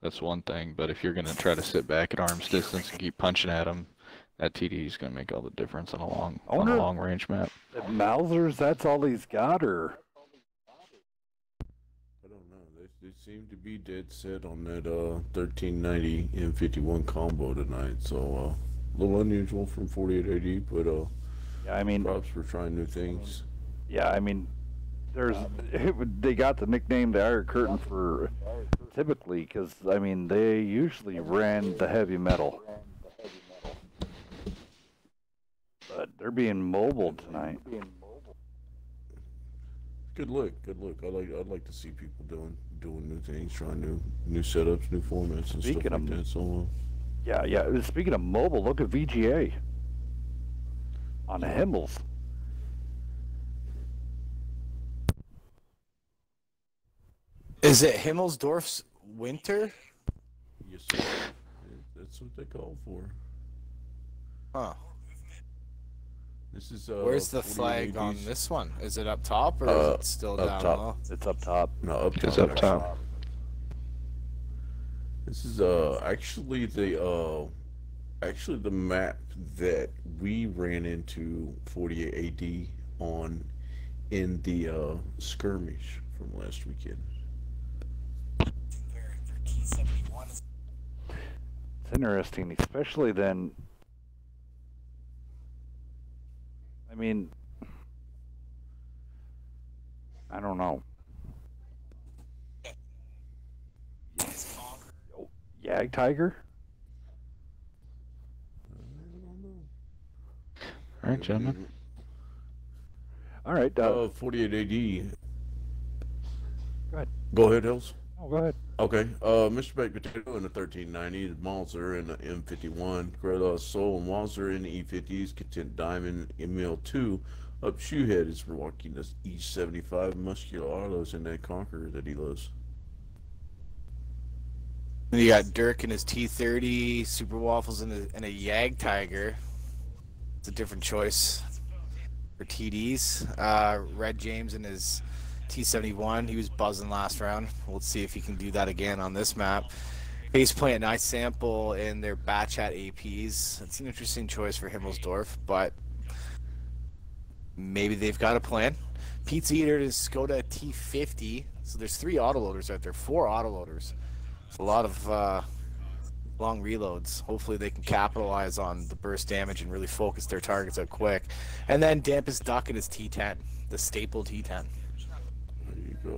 that's one thing. But if you're gonna try to sit back at arm's distance and keep punching at them, that TD is gonna make all the difference on a I on a wonder long range map. if Mauser's, that's all he's got, or I don't know. They seem to be dead set on that 1390 M51 combo tonight. So a little unusual from 48 AD, but yeah, I mean, props for trying new things. yeah, I mean, they got the nickname the Iron Curtain for typically because I mean they usually ran the heavy metal, but they're being mobile tonight. Good look, good look. I'd like to see people doing new things, trying new setups, new formats, and Speaking stuff of like that. So yeah. Speaking of mobile, look at VGA on the Himmels. Is it Himmelsdorf's winter? yes, sir. That's what they call for. Huh. This is Where's the 48 flag on ADs. this one? Is it up top or is it still up down top. low? It's up top. No, up top. It's up actually. top. This is actually the map that we ran into 48 AD on in the skirmish from last weekend. It's interesting, especially then. I mean, I don't know. Oh, Yag Tiger? All right, gentlemen. All right. 48 AD. Go ahead. Go ahead, Hills. Oh, go ahead. Okay. Mr. Baked Potato in the 1390, Malzer in the M51, Greta Soul and Walzer in the E50s, Content Diamond, ML2. Up Shoehead is rocking the E75 Muscular Autos in that Conqueror that he loves. And you got Dirk in his T30, Super Waffles in a Yag Tiger. It's a different choice for TDs. Red James in his T71. He was buzzing last round. We'll see if he can do that again on this map. Base playing nice sample in their batch at APs. It's an interesting choice for Himmelsdorf, but maybe they've got a plan. Pizza Eater is Skoda T50. So there's 3 autoloaders out there, 4 autoloaders. It's a lot of long reloads. Hopefully they can capitalize on the burst damage and really focus their targets out quick. And then Dampest Duck in his T10, the staple T10. There you go.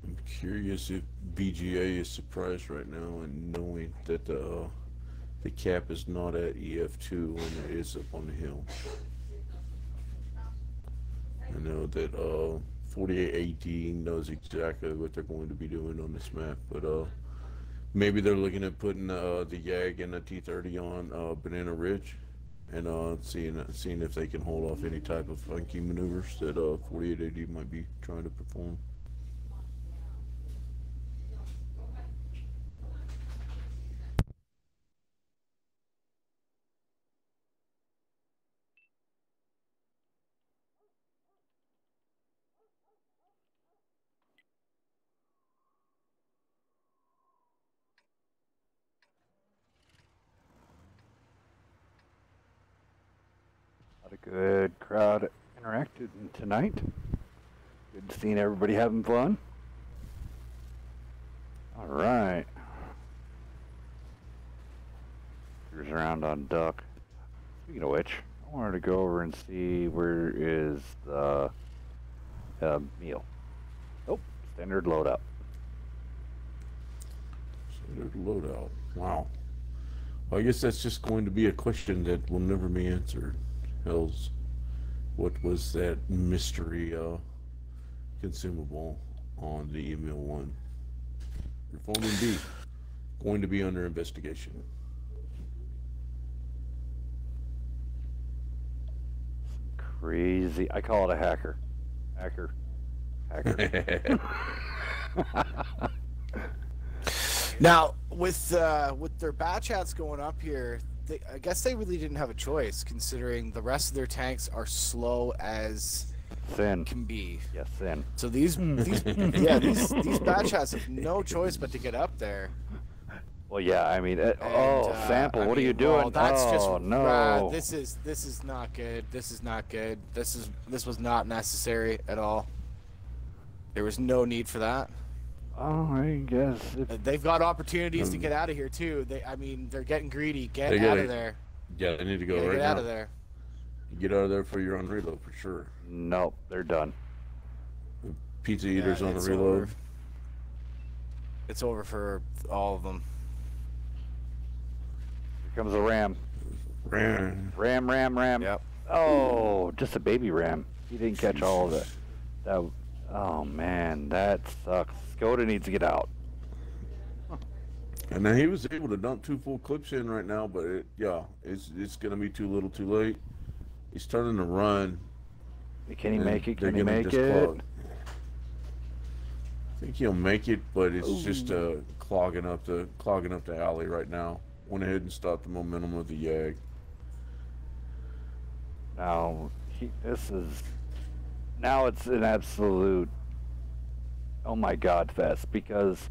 I'm curious if VGA is surprised right now and knowing that the cap is not at EF2 when it is up on the hill. I know that 48 AD knows exactly what they're going to be doing on this map, but maybe they're looking at putting the Yag and the T30 on Banana Ridge and seeing if they can hold off any type of funky maneuvers that 48 AD might be trying to perform. A good crowd interacted tonight. Good seeing everybody having fun. All right. Here's around on Duck. Speaking of which, I wanted to go over and see where is the meal. Oh, standard loadout. Standard loadout. Wow. Well, I guess that's just going to be a question that will never be answered. Hells, what was that mystery consumable on the ML1? Reforming B, going to be under investigation. Crazy. I call it a hacker. Hacker. Now, with their batch hats going up here, I guess they really didn't have a choice, considering the rest of their tanks are slow as Sin. can be. Yes, sin. So these these batch hats have no choice but to get up there. Well, yeah, I mean, Sample, I what are mean, you doing? well, that's oh, just no. this is not good. This is not good. This was not necessary at all. There was no need for that. Oh, I guess. They've got opportunities to get out of here too. I mean, they're getting greedy. Get out of there. Yeah, they need to go right now. Get out of there. Get out of there for your own reload for sure. Nope, they're done. Pizza eaters on the reload. Over. It's over for all of them. Here comes a ram. Ram. Yep. Oh, just a baby ram. He didn't catch all of it. Oh man, that sucks. Skoda needs to get out. And then he was able to dump 2 full clips in right now, but it's gonna be too little, too late. He's starting to run. Can he make it? Can he gonna make it? I think he'll make it, but it's just clogging up the alley right now. Went ahead and stopped the momentum of the Yag. Now it's an absolute oh my god fest because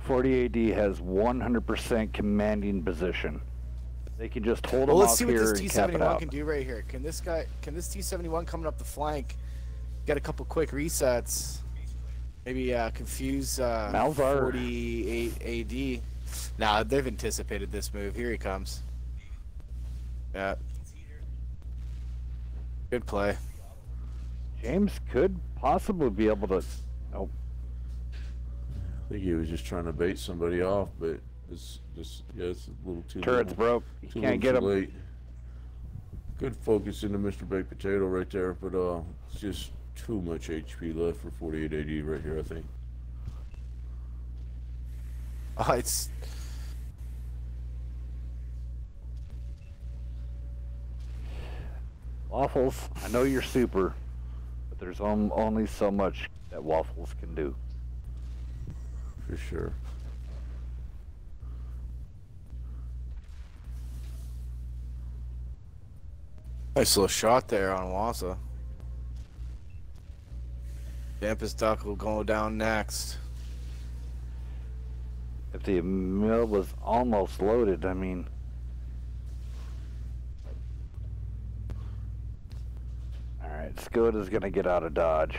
40AD has 100% commanding position. They can just hold him let's off see what here this and cap it T71 out. can do right here. Can this T71 coming up the flank get a couple quick resets? Maybe confuse 48 AD. Nah, they've anticipated this move. Here he comes. Yeah. Good play. James could possibly be able to. Nope. I think he was just trying to bait somebody off, but it's a little too Turret's little, broke. You too can't get him. late. Good focus into Mr. Baked Potato right there, but it's just too much HP left for 48 AD right here, I think. Oh, it's Waffles, I know you're super, but there's only so much that Waffles can do. For sure. nice little shot there on Wassa. Dampest Duck will go down next. If the mill was almost loaded, I mean. Alright, Skoda's gonna get out of Dodge.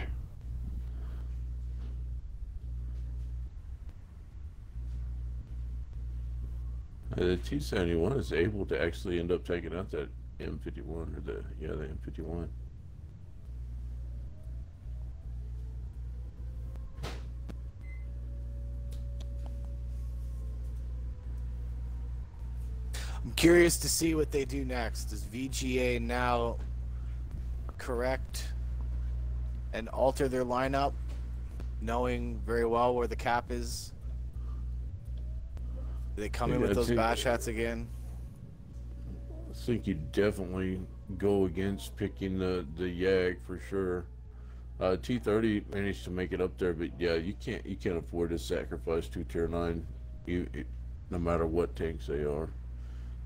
The T-71 is able to actually end up taking out that M51 or the M51. I'm curious to see what they do next. Does VGA now correct and alter their lineup, knowing very well where the cap is? Do they come in with those bash hats again? I think you definitely go against picking the Yag for sure. T30 managed to make it up there, but yeah, you can't afford to sacrifice 2 tier 9, no matter what tanks they are.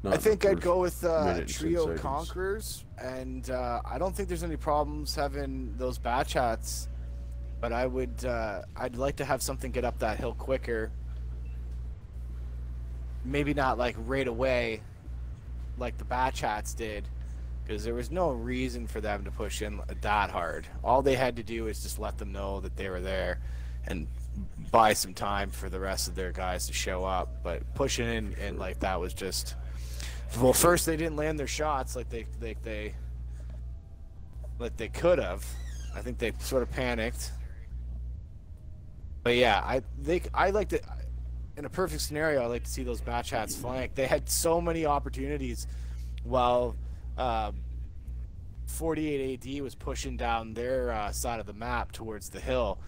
I think I'd go with Trio Conquerors, and I don't think there's any problems having those batch hats, but I'd like to have something get up that hill quicker. Maybe not like right away, like the batch hats did, because there was no reason for them to push in that hard. All they had to do is just let them know that they were there, and buy some time for the rest of their guys to show up. But pushing in like that was just. Well, first they didn't land their shots like they could have. I think they sort of panicked. But yeah, I like to. In a perfect scenario, I like to see those batch hats flank. They had so many opportunities while 48 AD was pushing down their side of the map towards the hill.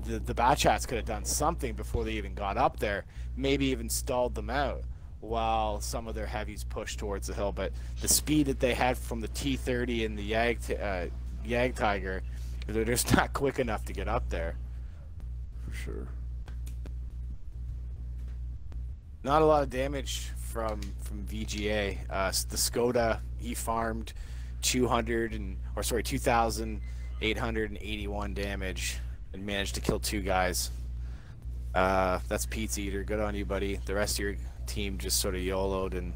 The batch hats could have done something before they even got up there. Maybe even stalled them out while some of their heavies pushed towards the hill. But the speed that they had from the T30 and the Yag Tiger, they're just not quick enough to get up there. For sure. Not a lot of damage from VGA. The Skoda, he farmed 2,000 881 damage, and managed to kill 2 guys. That's Pizza Eater. Good on you, buddy. The rest of your team just sort of YOLO'd, and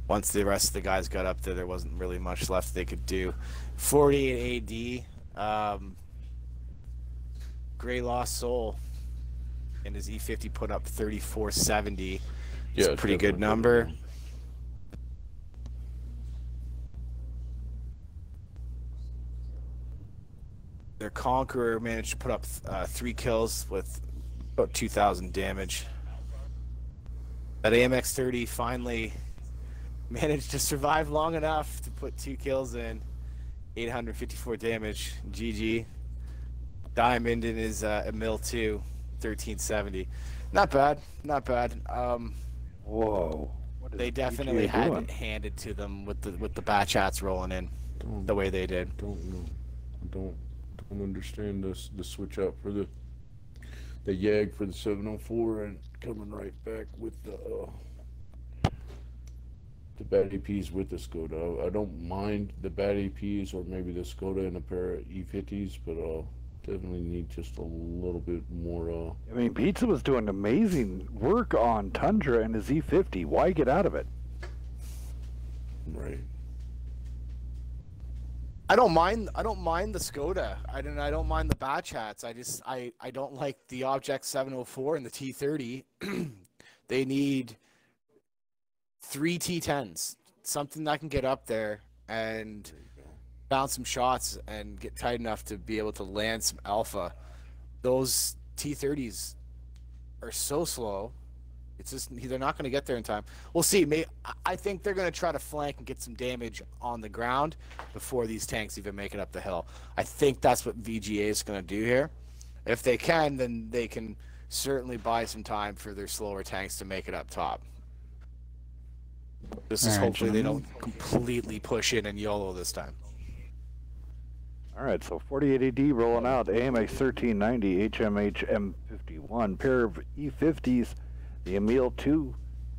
once the rest of the guys got up there, there wasn't really much left they could do. 48 AD. Gray Lost Soul and his E50 put up 3470. It's a pretty good number. Their Conqueror managed to put up 3 kills with about 2,000 damage. That AMX-30 finally managed to survive long enough to put 2 kills in, 854 damage. GG. Diamond in his Emil 2, 1370. Not bad, not bad. Whoa. They definitely had it handed to them with the batch hats rolling in the way they did. Don't know. Don't understand the switch out for the YAG for the 704 and coming right back with the bad APs with the Skoda. I don't mind the bad APs or maybe the Skoda and a pair of E50s, but definitely need just a little bit more. I mean, Pizza was doing amazing work on Tundra and his E50. Why get out of it? Right. I don't mind the Skoda. I don't mind the batch hats. I don't like the Object 704 and the T30. They need 3 T10s, something that can get up there and bounce some shots and get tight enough to be able to land some alpha. Those T30s are so slow. It's just they're not going to get there in time. We'll see. I think they're going to try to flank and get some damage on the ground before these tanks even make it up the hill. I think that's what VGA is going to do here. If they can, then they can certainly buy some time for their slower tanks to make it up top. This is hopefully they don't completely push in and YOLO this time. All right, so 48 AD rolling out. AMX 1390, HMH M51, pair of E50s, the Emil 2,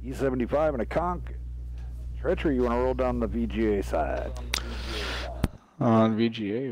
E75, and a Conch. Treachery, you want to roll down the VGA side? On VGA, we